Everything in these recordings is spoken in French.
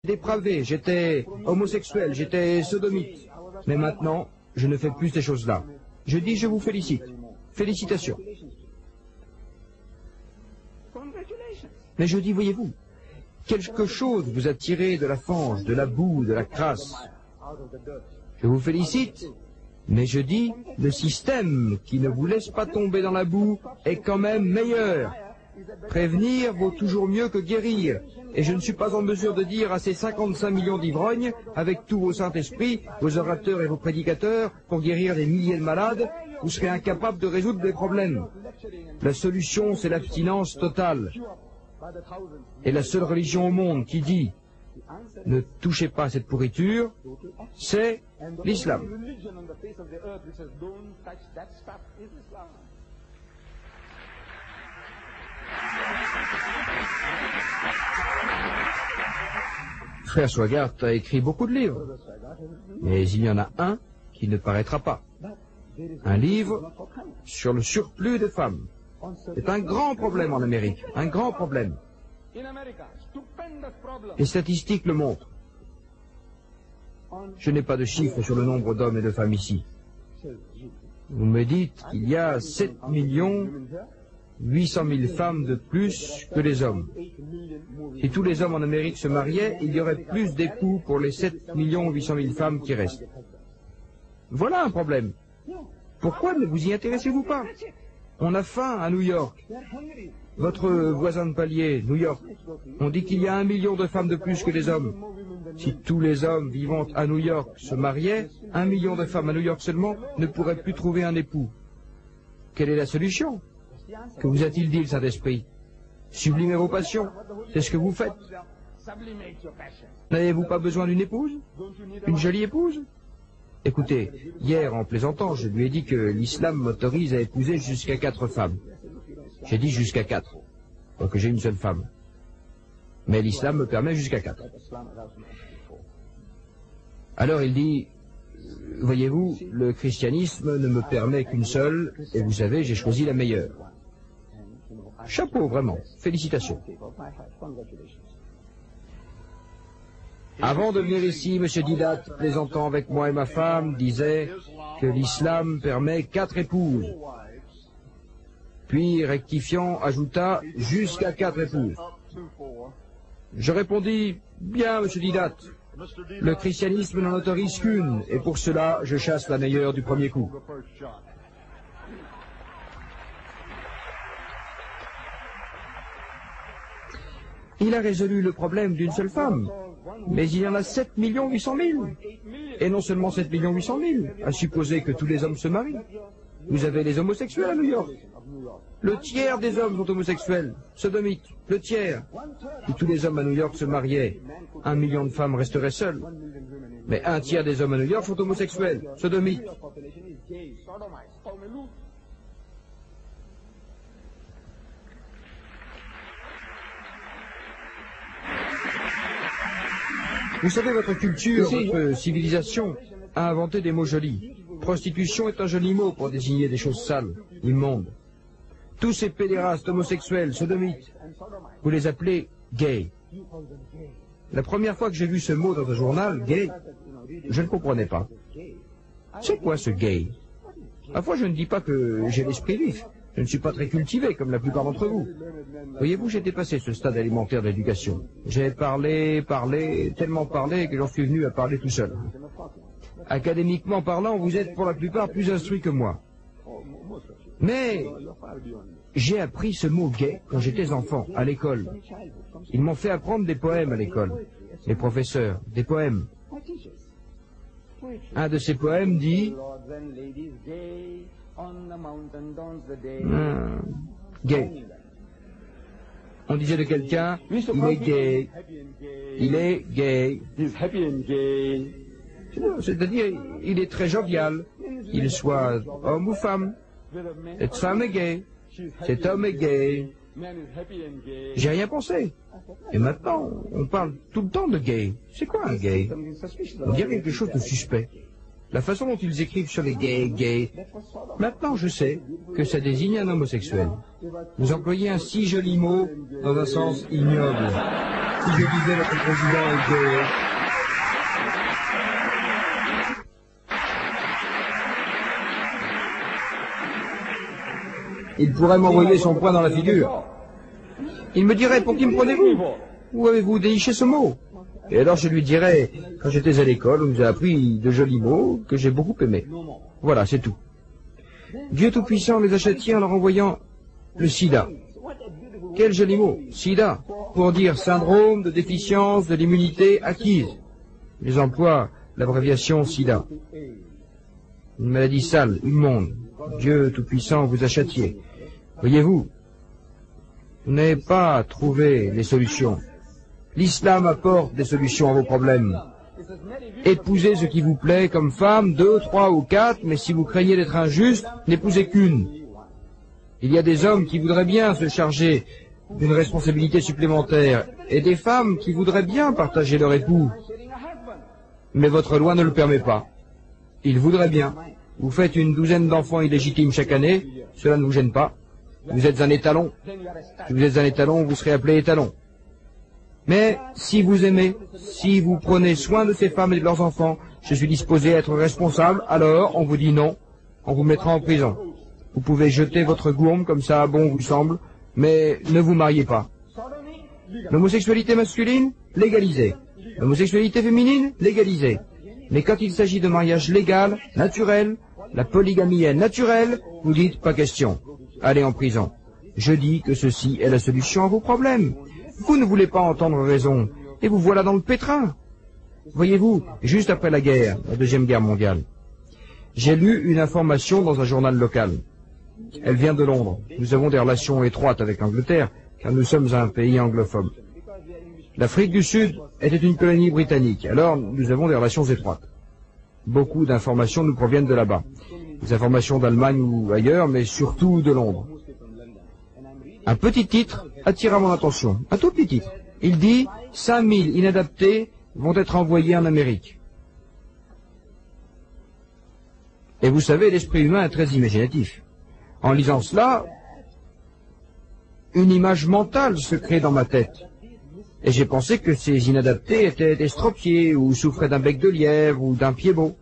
dépravé, j'étais homosexuel, j'étais sodomite. Mais maintenant, je ne fais plus ces choses-là. Je dis, je vous félicite. Félicitations. Mais je dis, voyez-vous, quelque chose vous a tiré de la fange, de la boue, de la crasse. Je vous félicite, mais je dis, le système qui ne vous laisse pas tomber dans la boue est quand même meilleur. Prévenir vaut toujours mieux que guérir. Et je ne suis pas en mesure de dire à ces 55 millions d'ivrognes, avec tous vos Saint-Esprits, vos orateurs et vos prédicateurs, pour guérir des milliers de malades, vous serez incapables de résoudre des problèmes. La solution, c'est l'abstinence totale. Et la seule religion au monde qui dit « ne touchez pas à cette pourriture », c'est l'islam. Frère Swaggart a écrit beaucoup de livres, mais il y en a un qui ne paraîtra pas. Un livre sur le surplus de femmes. C'est un grand problème en Amérique, un grand problème. Les statistiques le montrent. Je n'ai pas de chiffres sur le nombre d'hommes et de femmes ici. Vous me dites qu'il y a 7 800 000 femmes de plus que les hommes. Si tous les hommes en Amérique se mariaient, il y aurait plus d'époux pour les 7 800 000 femmes qui restent. Voilà un problème. Pourquoi ne vous y intéressez-vous pas? On a faim à New York. Votre voisin de palier, New York, on dit qu'il y a 1 million de femmes de plus que les hommes. Si tous les hommes vivant à New York se mariaient, 1 million de femmes à New York seulement ne pourraient plus trouver un époux. Quelle est la solution? Que vous a-t-il dit le Saint-Esprit? Sublimez vos passions, c'est ce que vous faites. N'avez-vous pas besoin d'une épouse? Une jolie épouse? Écoutez, hier en plaisantant, je lui ai dit que l'islam m'autorise à épouser jusqu'à 4 femmes. J'ai dit jusqu'à 4, donc j'ai une seule femme. Mais l'islam me permet jusqu'à 4. Alors il dit, voyez-vous, le christianisme ne me permet qu'une seule, et vous savez, j'ai choisi la meilleure. Chapeau, vraiment. Félicitations. Avant de venir ici, M. Didat, plaisantant avec moi et ma femme, disait que l'islam permet 4 épouses. Puis, rectifiant, ajouta jusqu'à 4 épouses. Je répondis, bien, M. Didat, le christianisme n'en autorise qu'une, et pour cela, je chasse la meilleure du premier coup. Il a résolu le problème d'une seule femme, mais il y en a 7 800 000. Et non seulement 7 800 000, à supposer que tous les hommes se marient. Vous avez les homosexuels à New York. Le tiers des hommes sont homosexuels, sodomites, le tiers. Si tous les hommes à New York se mariaient, 1 million de femmes resteraient seules. Mais un tiers des hommes à New York sont homosexuels, sodomites. Vous savez, votre culture, votre civilisation a inventé des mots jolis. Prostitution est un joli mot pour désigner des choses sales, immondes. Tous ces pédérastes homosexuels, sodomites, vous les appelez gays. La première fois que j'ai vu ce mot dans un journal, gay, je ne comprenais pas. C'est quoi ce gay? Parfois, je ne dis pas que j'ai l'esprit vif. Je ne suis pas très cultivé, comme la plupart d'entre vous. Voyez-vous, j'ai dépassé ce stade alimentaire de l'éducation. J'ai parlé, tellement parlé que j'en suis venu à parler tout seul. Académiquement parlant, vous êtes pour la plupart plus instruits que moi. Mais j'ai appris ce mot gay quand j'étais enfant, à l'école. Ils m'ont fait apprendre des poèmes à l'école. Les professeurs, des poèmes. Un de ces poèmes dit... Gay. On disait de quelqu'un, il est gay. Il est gay. C'est-à-dire, il est très jovial. Il soit homme ou femme. Cette femme est gay. Cet homme est gay. J'ai rien pensé. Et maintenant, on parle tout le temps de gay. C'est quoi un gay? On dirait quelque chose de suspect. La façon dont ils écrivent sur les gays. Maintenant, je sais que ça désigne un homosexuel. Vous employez un si joli mot dans un sens ignoble. si je disais votre président était... Il pourrait m'envoyer son poing dans la figure. Il me dirait, pour qui me prenez-vous? Où avez-vous déniché ce mot? Et alors je lui dirais, quand j'étais à l'école, on nous a appris de jolis mots que j'ai beaucoup aimés. Voilà, c'est tout. Dieu Tout-Puissant les a châtiés en leur envoyant le sida. Quel joli mot, sida, pour dire syndrome de déficience de l'immunité acquise. Ils emploient l'abréviation sida. Une maladie sale, immonde. Dieu Tout-Puissant vous a châtié. Voyez-vous, vous n'avez pas trouvé les solutions. L'islam apporte des solutions à vos problèmes. Épousez ce qui vous plaît comme femme, 2, 3 ou 4, mais si vous craignez d'être injuste, n'épousez qu'une. Il y a des hommes qui voudraient bien se charger d'une responsabilité supplémentaire, et des femmes qui voudraient bien partager leur époux. Mais votre loi ne le permet pas. Ils voudraient bien. Vous faites une douzaine d'enfants illégitimes chaque année, cela ne vous gêne pas. Vous êtes un étalon. Si vous êtes un étalon, vous serez appelé étalon. Mais si vous aimez, si vous prenez soin de ces femmes et de leurs enfants, je suis disposé à être responsable, alors on vous dit non, on vous mettra en prison. Vous pouvez jeter votre gourme comme ça, bon vous semble, mais ne vous mariez pas. L'homosexualité masculine, légalisée. L'homosexualité féminine, légalisée. Mais quand il s'agit de mariage légal, naturel, la polygamie est naturelle, vous dites pas question. Allez en prison. Je dis que ceci est la solution à vos problèmes. Vous ne voulez pas entendre raison, et vous voilà dans le pétrin. Voyez-vous, juste après la guerre, la Deuxième Guerre mondiale, j'ai lu une information dans un journal local. Elle vient de Londres. Nous avons des relations étroites avec l'Angleterre, car nous sommes un pays anglophone. L'Afrique du Sud était une colonie britannique, alors nous avons des relations étroites. Beaucoup d'informations nous proviennent de là-bas. Des informations d'Allemagne ou ailleurs, mais surtout de Londres. Un petit titre attira mon attention, un tout petit titre. Il dit « 5000 inadaptés vont être envoyés en Amérique ». Et vous savez, l'esprit humain est très imaginatif. En lisant cela, une image mentale se crée dans ma tête. Et j'ai pensé que ces inadaptés étaient estropiés, ou souffraient d'un bec de lièvre, ou d'un pied-bot.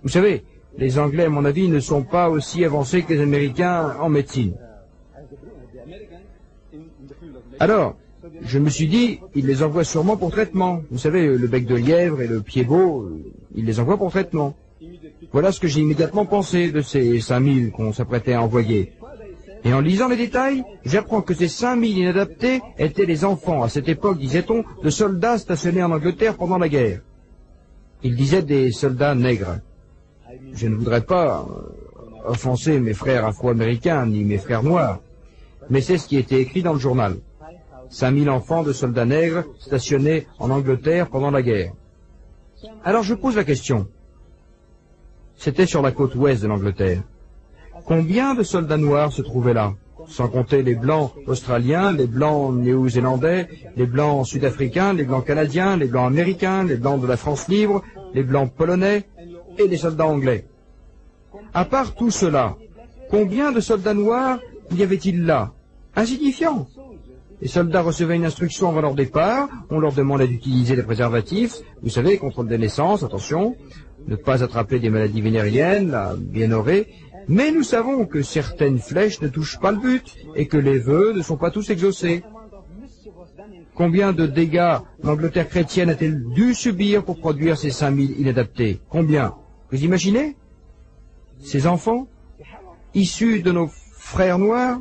Vous savez, les Anglais, à mon avis, ne sont pas aussi avancés que les Américains en médecine. Alors, je me suis dit, ils les envoient sûrement pour traitement. Vous savez, le bec de lièvre et le pied-bot, ils les envoient pour traitement. Voilà ce que j'ai immédiatement pensé de ces 5000 qu'on s'apprêtait à envoyer. Et en lisant les détails, j'apprends que ces 5000 inadaptés étaient les enfants, à cette époque, disait-on, de soldats stationnés en Angleterre pendant la guerre. Ils disaient des soldats nègres. Je ne voudrais pas offenser mes frères afro-américains, ni mes frères noirs, mais c'est ce qui était écrit dans le journal. 5000 enfants de soldats nègres stationnés en Angleterre pendant la guerre. Alors je pose la question. C'était sur la côte ouest de l'Angleterre. Combien de soldats noirs se trouvaient là, sans compter les blancs australiens, les blancs néo-zélandais, les blancs sud-africains, les blancs canadiens, les blancs américains, les blancs de la France libre, les blancs polonais et les soldats anglais. À part tout cela, combien de soldats noirs y avait-il là? Insignifiant. Les soldats recevaient une instruction avant leur départ, on leur demandait d'utiliser des préservatifs, vous savez, contrôle des naissances, attention, ne pas attraper des maladies vénériennes, la bienheurée, mais nous savons que certaines flèches ne touchent pas le but, et que les vœux ne sont pas tous exaucés. Combien de dégâts l'Angleterre chrétienne a-t-elle dû subir pour produire ces 5000 inadaptés? Combien? Vous imaginez? Ces enfants, issus de nos frères noirs,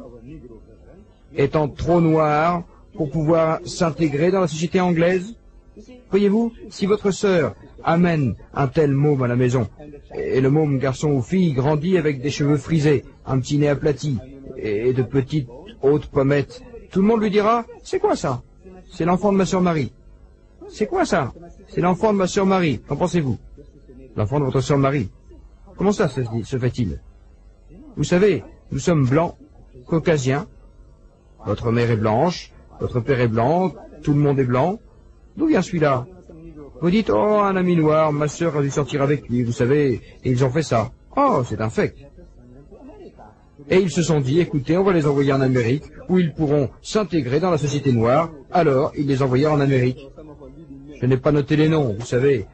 étant trop noirs pour pouvoir s'intégrer dans la société anglaise? Voyez-vous, si votre sœur amène un tel môme à la maison, et le môme garçon ou fille grandit avec des cheveux frisés, un petit nez aplati, et de petites hautes pommettes, tout le monde lui dira, c'est quoi ça? C'est l'enfant de ma sœur Marie. C'est quoi ça? C'est l'enfant de ma sœur Marie. Qu'en pensez-vous? L'enfant de votre sœur Marie. Comment ça se fait-il? Vous savez, nous sommes blancs, caucasiens. Votre mère est blanche, votre père est blanc, tout le monde est blanc. D'où vient celui-là? Vous dites, oh, un ami noir, ma sœur a dû sortir avec lui, vous savez, et ils ont fait ça. Oh, c'est un fait. Et ils se sont dit, écoutez, on va les envoyer en Amérique, où ils pourront s'intégrer dans la société noire. Alors, ils les envoyèrent en Amérique. Je n'ai pas noté les noms, vous savez.